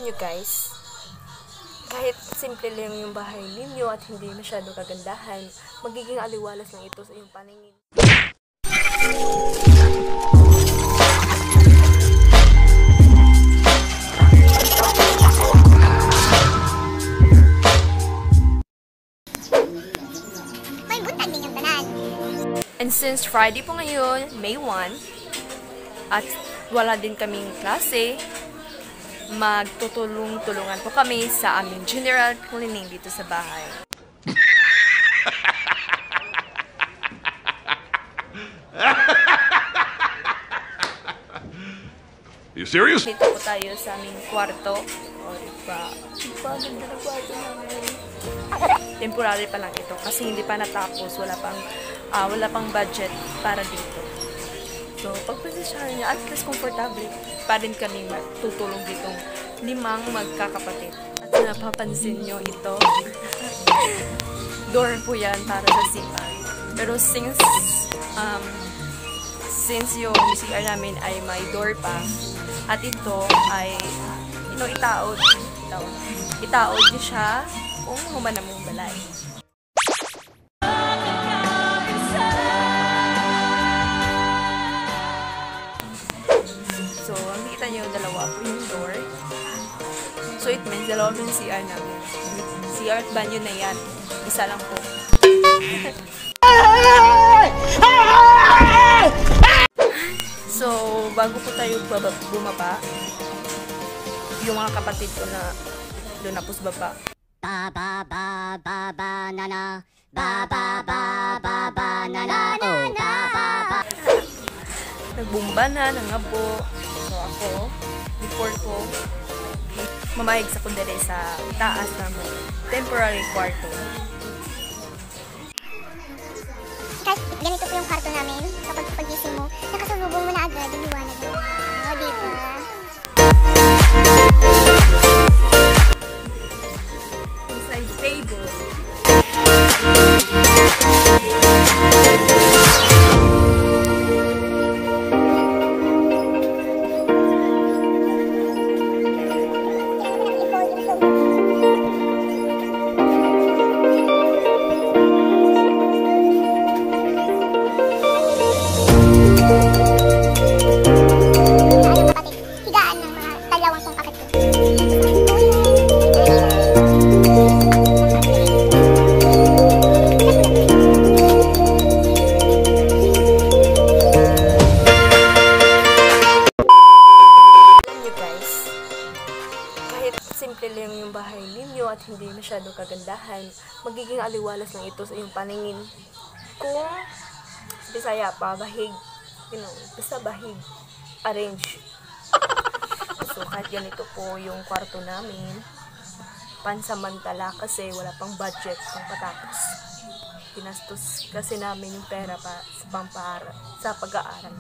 nyo guys, kahit simple lang yung bahay ninyo at hindi masyadong kagandahan, magiging aliwalas lang ito sa iyong paningin. And since Friday po ngayon, May 1, at wala din kaming klase, magtutulong-tulungan po kami sa aming general cleaning dito sa bahay. You serious? Dito po tayo sa aming kwarto. O, diba? Ganda na kwarto namin. Temporary pa lang ito kasi hindi pa natapos. Wala pang budget para dito. So, pagposisyon niya, at least comfortable pa rin kami tutulong ditong 5 magkakapatid. At napapansin nyo ito, door po yan para sa CR. Pero since yung CR namin ay may door pa, at ito ay, itaod niyo siya kung humanam mong balay. So, nakita niyo, dalawa po yung door. So, it means dalawa po yung CR namin. CR at banyo na yan. Isa lang po. So, bago po tayo bumaba, yung mga kapatid ko na doon na po sa baba. Ba ba ba ba ba na na ba ba ba ba ba na na oh ba ba ba. Nagbumba na, nangabo. So ako, before ko, mamayag sa kundere sa taas ng temporary kwarto. Kahit ganito po yung kwarto namin, kapag pagising mo, nakasalubong mo na agad yung liwanag mo. O, diba? Inside table. Simple lang yung bahay ninyo at hindi masyadong kagandahan, magiging aliwalas lang ito sa iyong paningin. Kung Bisaya pa, bahig, basta bahig, arrange. So, kahit ganito po yung kwarto namin, pansamantala kasi wala pang budget kung patapos. Pinastos kasi namin yung pera pa sa pag-aaral.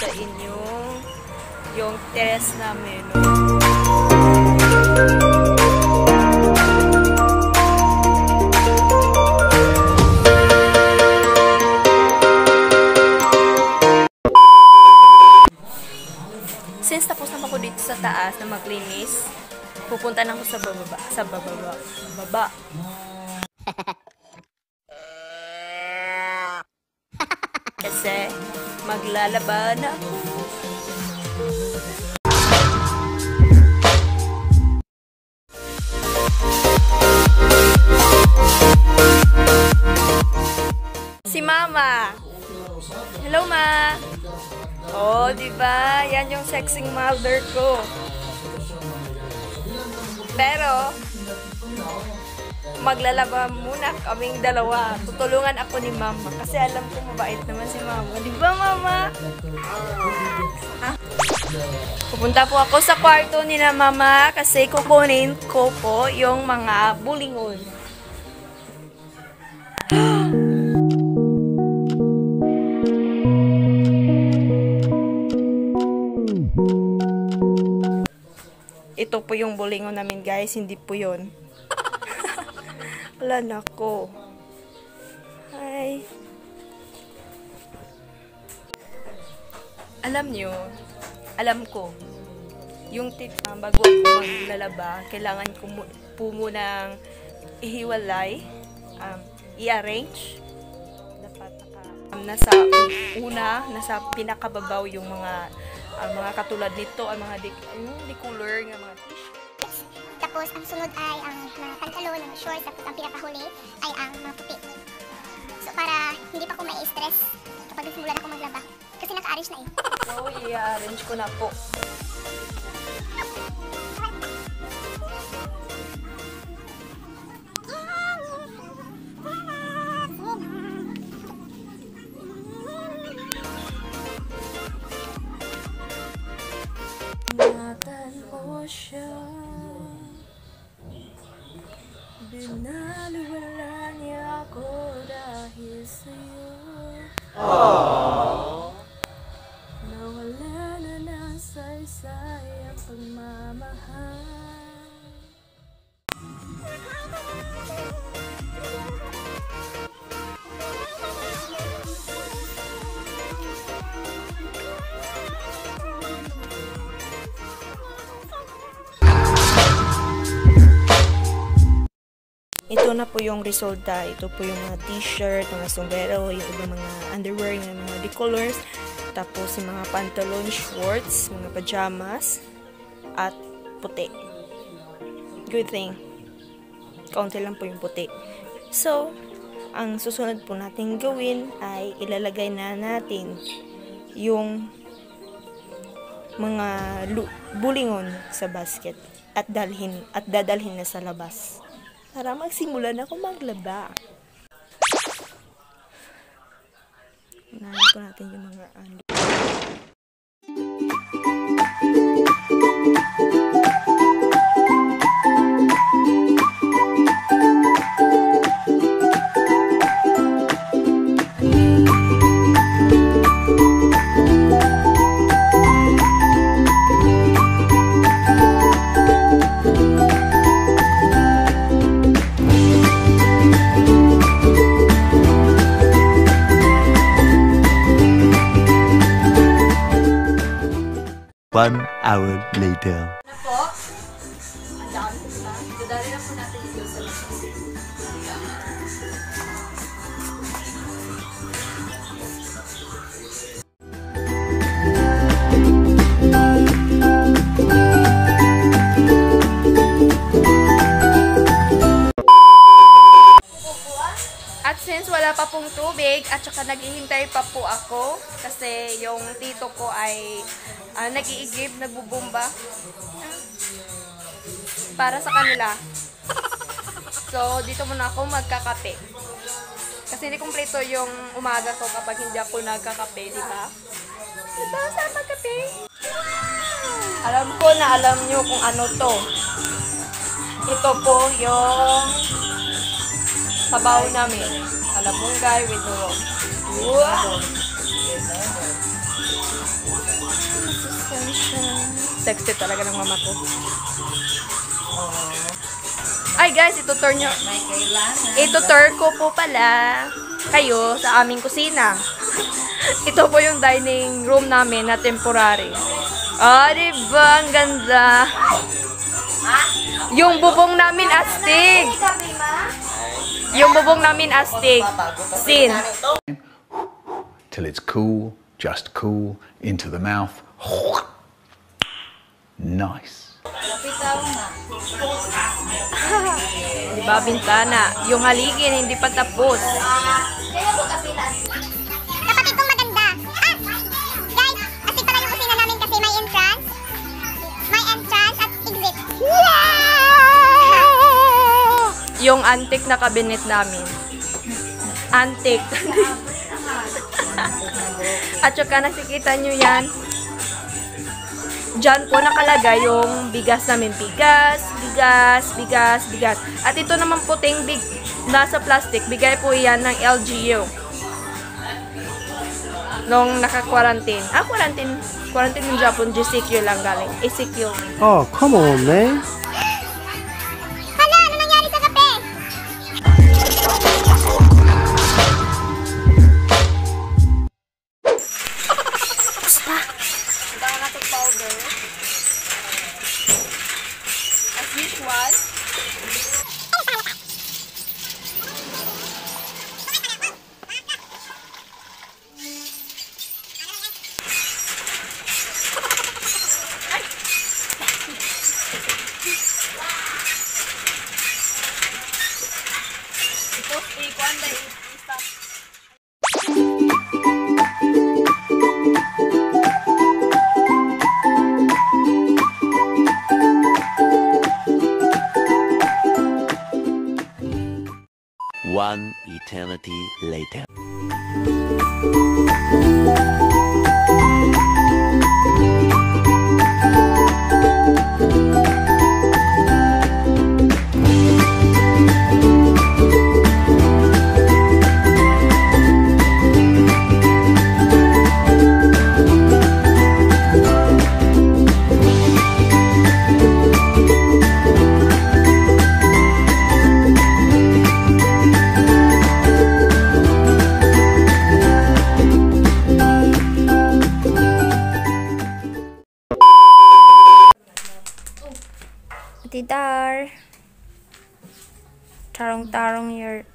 sa inyo yung teres namin. Since tapos naman ako dito sa taas na maglinis, pupunta na ako sa baba. Kasi maglalaban ako. Si Mama. Hello, Ma. Oh, diba? Yan yung sexing mother ko. Pero, maglalaba muna kaming dalawa. Tutulungan ako ni Mama. Kasi alam ko mabait naman si Mama. Diba, Mama? Pupunta po ako sa kwarto ni na Mama kasi kukunin ko po yung mga bulingon. Ito po yung bulingon namin, guys. Hindi po yun. Wala na ko. Hi. Alam ko, yung tip na bago ako maglalaba, kailangan ko po munang ihiwalay, i-arrange. Dapat nasa pinakababaw yung mga katulad nito, ang mga decolor ng mga t-shirts. Tapos, ang sunod ay ang mga pantalon, ang shorts, tapos ang pinakahuli ay ang mga puti. So, para hindi pa ako may stress kapag nagsimulan ako maglaba. Kasi naka-arrange na eh. So, i-arrange ko na po. Ingatan mo siya, binaliwala niya ako dahil sa'yo. Nawala na ng saysay ang pagmamahal. Ito na po yung resulta. Ito po yung mga t-shirt, mga sombrero, yung iba mga underwear, yung mga decolors, tapos yung mga pantalon, shorts, mga pajamas, at puti. Good thing. Kaunti lang po yung puti. So, ang susunod po natin gawin ay ilalagay na natin yung mga bulingon sa basket at dadalhin na sa labas. Para magsimula na ako maglaba. Unahin po natin yung mga One hour later. na po. Ang dami pa. Dadali na po natin ito sa labas. At since wala pa pong tubig at saka naghihintay pa po ako kasi yung tito ko ay nag-iigib, nagbubomba para sa kanila. So, dito muna ako magkakape. Kasi hindi kumpleto yung umaga ko kapag hindi ako nagkakape, di ba? Diba? Saan magkape? Alam ko na alam nyo kung ano to. Ito po yung sabaw namin. Kalabunggay with urong. Wow! Sexy talaga ng mama ko. Ay guys, itutur ko po pala kayo sa aming kusina. Ito po yung dining room namin na temporary. Diba? Ang ganda. Yung bubong namin astig. Yung bubong namin astig. Sin. Till it's cool, just cool, into the mouth. Nice. Diba, bintana? Yung haligin, hindi pa tapos. Kapatid kong maganda. Guys, astig pala yung kusina namin kasi may entrance. May entrance at exit. Yung antique na cabinet namin. Antique. At saka nakikita nyo yan. Diyan po nakalagay yung bigas namin. Bigas. At ito naman puting nasa plastic. Bigay po yan ng LGU. Nung naka-quarantine. Quarantine ng Japan. GCQ lang galing. ECQ. Oh, come on, man. Hala, ano nangyari sa kape? Ang natin powder. As usual. One eternity later. Tidar. Tarong-tarong your...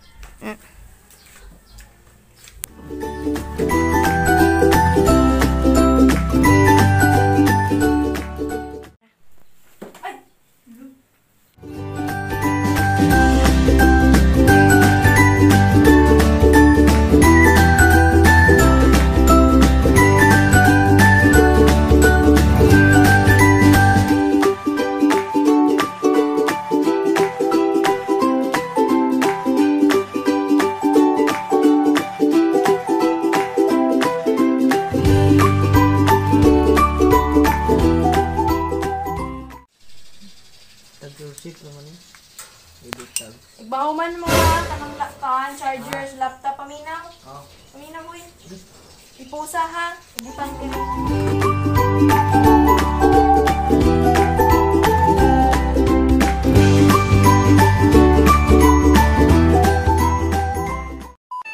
Igbahuman mo na, tanong laptop, chargers, laptop, paminaw. Paminaw mo yun. Ipusa ha, ibutan ka rin.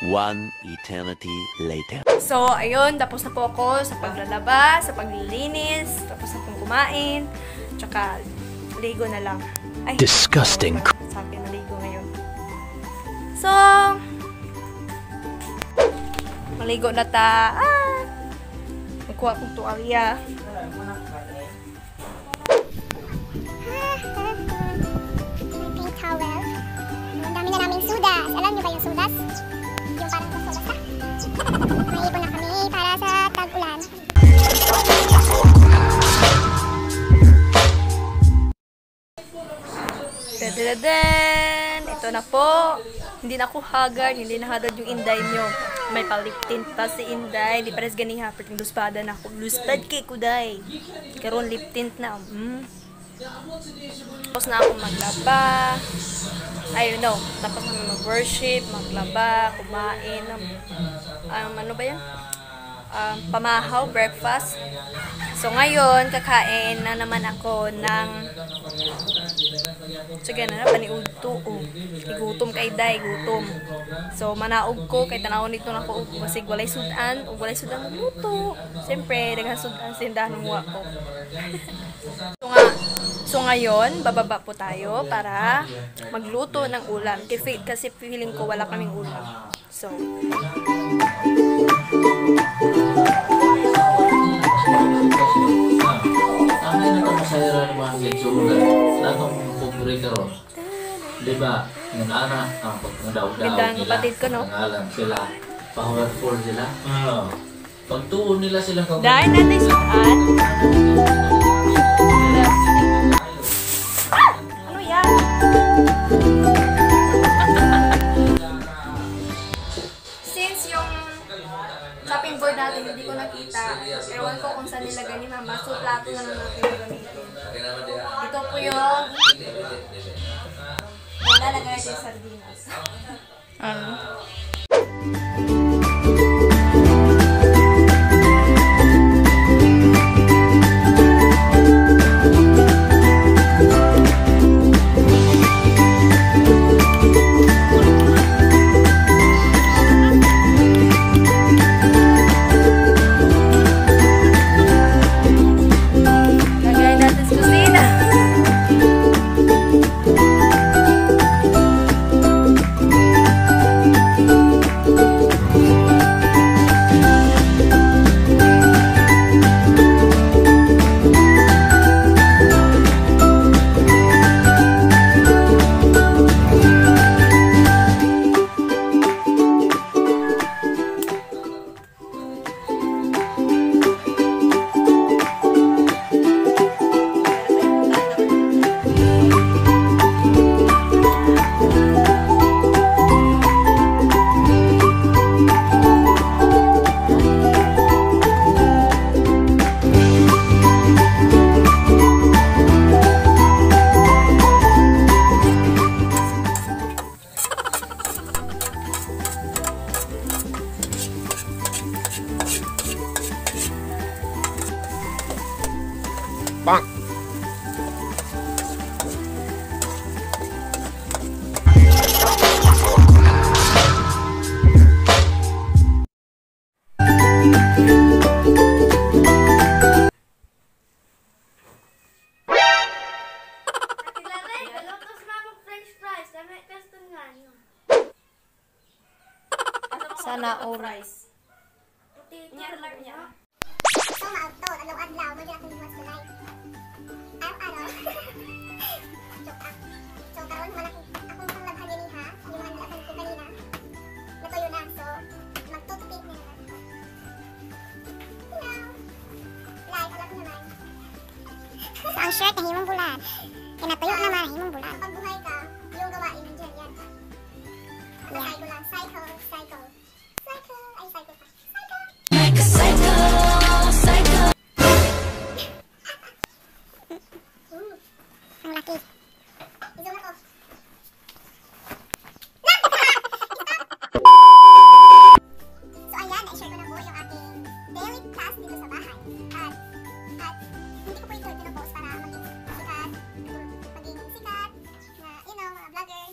One eternity later. So, ayun, tapos na po ako sa paglalaba, sa paglilinis, tapos na pong kumain, tsaka ligo na lang. Ay, Disgusting. Sa akin, naligo ngayon. So, maligo na ta. Magkuha kong tuwalya. Pink towel. Ang dami na naming sudas. Alam niyo ba yung sudas? Yung parang sa sudas na. May ipon na kami para sa tag-ulan. Dadadadan! Ito na po. Hindi na ako haggard. Hindi na haggard yung inday nyo. May palip tint pa si inday. Di pares ganiha. Perting luspada na ako. Luspad kay kuday. Karoon lip tint na. Tapos na ako maglaba. I don't know. Tapos na mag-worship, maglaba, kumain. Ano ba yan? pamahaw, breakfast. So ngayon, kakain na naman ako ng sige na paniudto. Igutom kay day, gutom. So manaog ko kay tanaw nito nako kasi walay sudan, magluto. Siyempre, daghang sudan sindahan ng wa ko. So ngayon, bababa po tayo para magluto ng ulam. Kasi feeling ko wala kaming ulam. So ang na ito masayra ng mga gitsulan natong paborito ron. Diba? Yung anak, ang pagkadaw-daw Gandang nila, kapatid ko, no? nangalan sila, powerful sila. Pagtuon nila sila kung dahil natin sudan. Ano yan? Since yung chopping board natin hindi ko nakita, ewan ko kung saan nilagay ni Mama, so plato na lang natin gagamitin. Ito po yung lalagay natin yung sardinas. Lagay natin sa kusina. Sana all rice. So, maagto, adlaw-adlaw, mo dyan akong liwas ko live. Araw-araw. Joke ah. So, karon man akong panglabhan din ha. Yung mga nilabhan ko kanina. Natuyo na. So, mag-toothpick na naman. Hello. Live, alam ko naman. So, ang shirt na himong bulan. Kinatuyo naman, himong bulan. Kapag buhay ka, yung gawain mo dyan yan. Cycle lang. Cycle. Cycle. Ay, cycle pa. Ang laki. I-zoom ako. So ayan, na-share ko na po yung aking daily task dito sa bahay. At hindi ko po ito pinupost para maging sikat na, mga vlogger.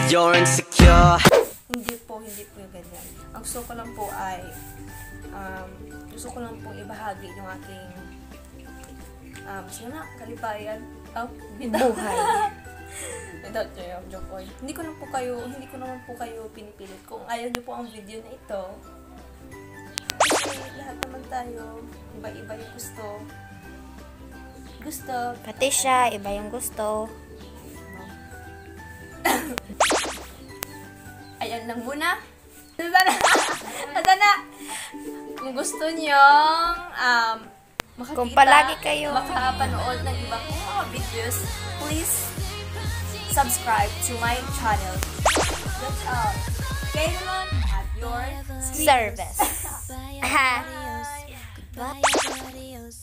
You're insecure. Hindi po yung ganyan. Ang gusto ko lang po ay ibahagi yung aking kalipayan, buhay. Without joke ko. Hindi ko naman po kayo pinipilit. Kung ayaw niyo po ang video na ito, kasi lahat naman tayo, iba-iba yung gusto. Pati siya, iba yung gusto. Ayan lang muna. Sana kung gusto nyong makakita, Kung palagi kayo makapanood ng iba kong mga videos, please subscribe to my channel. That's all. Kaylon at your service. Goodbye, adios. Goodbye, adios.